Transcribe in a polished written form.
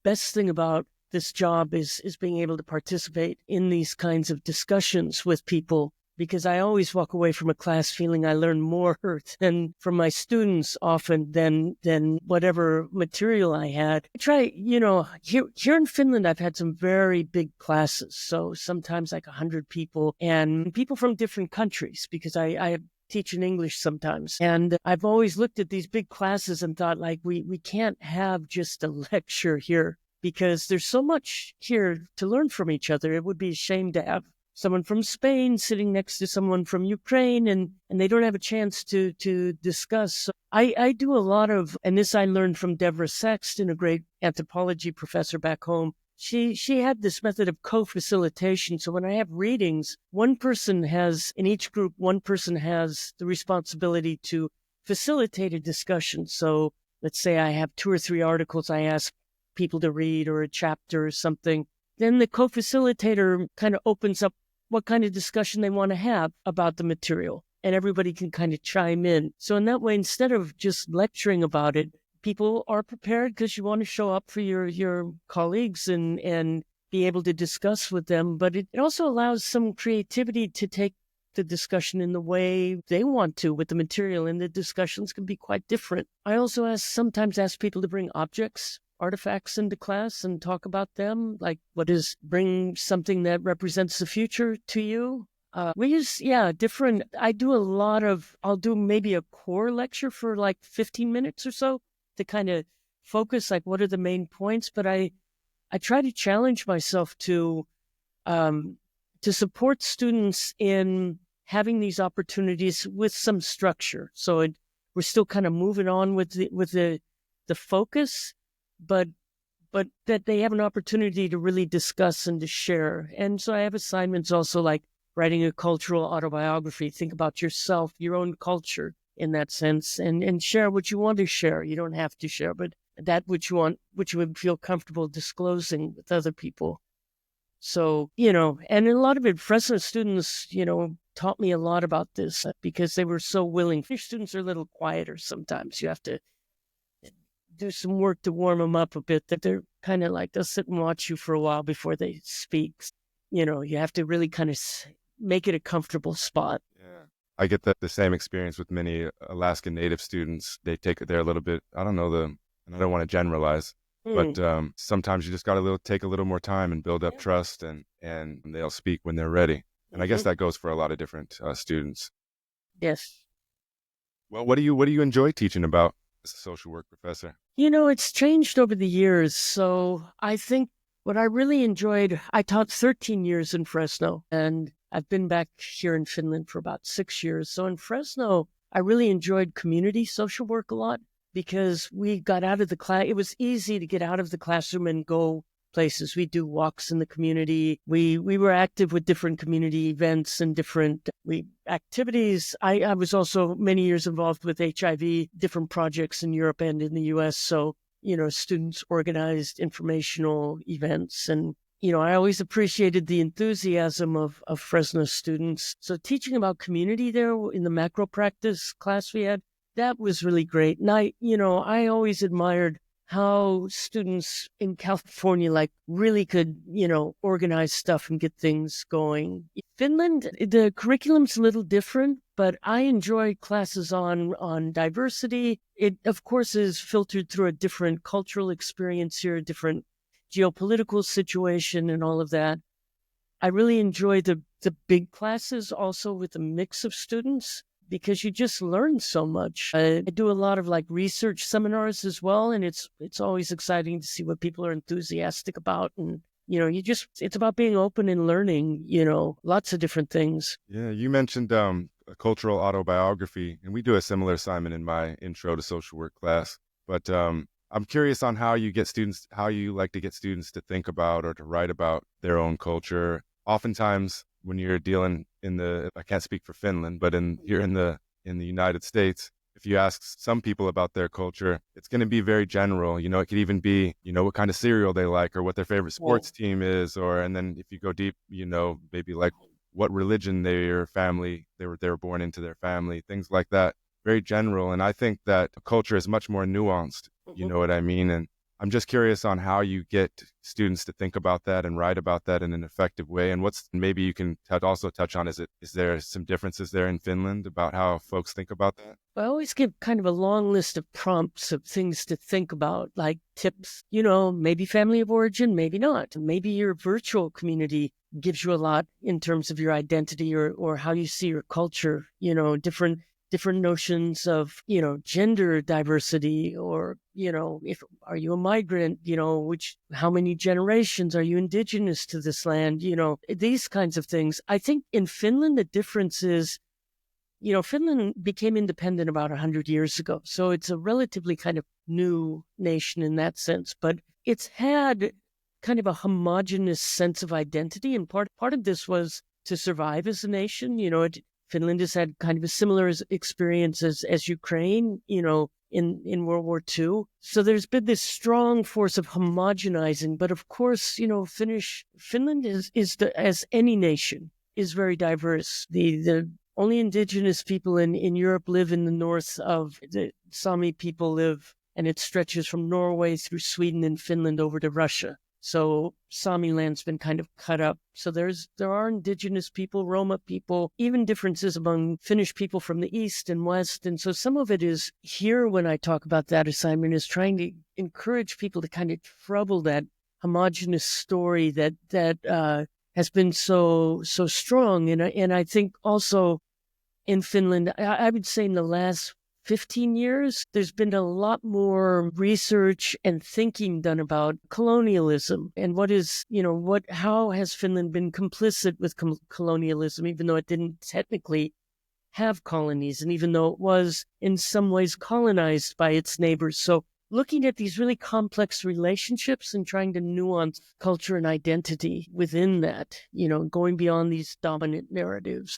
best thing about this job is being able to participate in these kinds of discussions with people, because I always walk away from a class feeling I learn more than from my students often than whatever material I had. I try, here in Finland, I've had some very big classes. So sometimes like 100 people and people from different countries, because I teach in English sometimes. And I've always looked at these big classes and thought, like, we can't have just a lecture here, because there's so much here to learn from each other. It would be a shame to have someone from Spain sitting next to someone from Ukraine and they don't have a chance to discuss. So I do a lot of, and this I learned from Deborah Sexton, a great anthropology professor back home. She had this method of co-facilitation. So when I have readings, in each group, one person has the responsibility to facilitate a discussion. So let's say I have 2 or 3 articles I ask people to read, or a chapter or something. Then the co-facilitator kind of opens up what kind of discussion they want to have about the material, and everybody can kind of chime in. So in that way, instead of just lecturing about it, people are prepared because you want to show up for your colleagues and be able to discuss with them. But it also allows some creativity to take the discussion in the way they want to with the material, and the discussions can be quite different. I also sometimes ask people to bring artifacts into class and talk about them, like bring something that represents the future to you. We use, different, I'll do maybe a core lecture for like 15 minutes or so to kind of focus, like, what are the main points? But I try to challenge myself to support students in having these opportunities with some structure. So we're still kind of moving on with the focus, but that they have an opportunity to really discuss and to share. And so I have assignments also, like writing a cultural autobiography. Think about yourself, your own culture in that sense, and share what you want to share. You don't have to share, but that which you would feel comfortable disclosing with other people. So, and a lot of it, Fresno students, taught me a lot about this because they were so willing. Your students are a little quieter sometimes. You have to do some work to warm them up a bit, that they're kind of like, they'll sit and watch you for a while before they speak. You have to really kind of make it a comfortable spot. Yeah. I get the same experience with many Alaskan Native students. They're a little bit, I don't know, and I don't want to generalize, but sometimes you just got to take a little more time and build up trust, and they'll speak when they're ready. And I guess that goes for a lot of different students. Yes. Well, what do you enjoy teaching about as a social work professor? It's changed over the years. So I think what I really enjoyed, I taught 13 years in Fresno, and I've been back here in Finland for about 6 years. So in Fresno, I really enjoyed community social work a lot, because we got out of the class. It was easy to get out of the classroom and go places. We do walks in the community. We were active with different community events and different activities. I was also many years involved with HIV, different projects in Europe and in the US. So, students organized informational events. And, I always appreciated the enthusiasm of Fresno students. So teaching about community there in the macro practice class we had, that was really great. And I always admired how students in California really could, organize stuff and get things going. In Finland, the curriculum's a little different, but I enjoy classes on diversity. It, of course, is filtered through a different cultural experience here, a different geopolitical situation and all of that. I really enjoy the big classes also with a mix of students, because you just learn so much. I do a lot of research seminars as well, and it's always exciting to see what people are enthusiastic about. And it's about being open and learning, lots of different things. Yeah, you mentioned a cultural autobiography, and we do a similar assignment in my intro to social work class. But I'm curious on how you like to get students to think about or to write about their own culture. Oftentimes, when you're dealing I can't speak for Finland, but here in the United States, if you ask some people about their culture, it's going to be very general. It could even be, what kind of cereal they like, or what their favorite sports team is, and then if you go deep, maybe like what religion they were born into their family, things like that. Very general. And I think that culture is much more nuanced. You know what I mean? I'm just curious on how you get students to think about that and write about that in an effective way. And what's maybe you can also touch on, is there some differences there in Finland about how folks think about that? I always give kind of a long list of prompts of things to think about, like tips, maybe family of origin, maybe not. Maybe your virtual community gives you a lot in terms of your identity or how you see your culture, different notions of, gender diversity, or, if are you a migrant, how many generations are you indigenous to this land, these kinds of things. I think in Finland, the difference is, Finland became independent about 100 years ago. So it's a relatively kind of new nation in that sense, but it's had kind of a homogenous sense of identity. And part of this was to survive as a nation. Finland has had kind of a similar experience as Ukraine, in World War II. So there's been this strong force of homogenizing. But of course, Finland as any nation, is very diverse. The only indigenous people in Europe live in the north of the Sami people live, and it stretches from Norway through Sweden and Finland over to Russia. So Sami land's been kind of cut up. So there are indigenous people, Roma people, even differences among Finnish people from the east and west. And so some of it is here when I talk about that assignment is trying to encourage people to kind of trouble that homogenous story that has been so strong. And I think also in Finland, I would say in the last 15 years, there's been a lot more research and thinking done about colonialism and how has Finland been complicit with colonialism, even though it didn't technically have colonies, and even though it was in some ways colonized by its neighbors. So looking at these really complex relationships and trying to nuance culture and identity within that, going beyond these dominant narratives.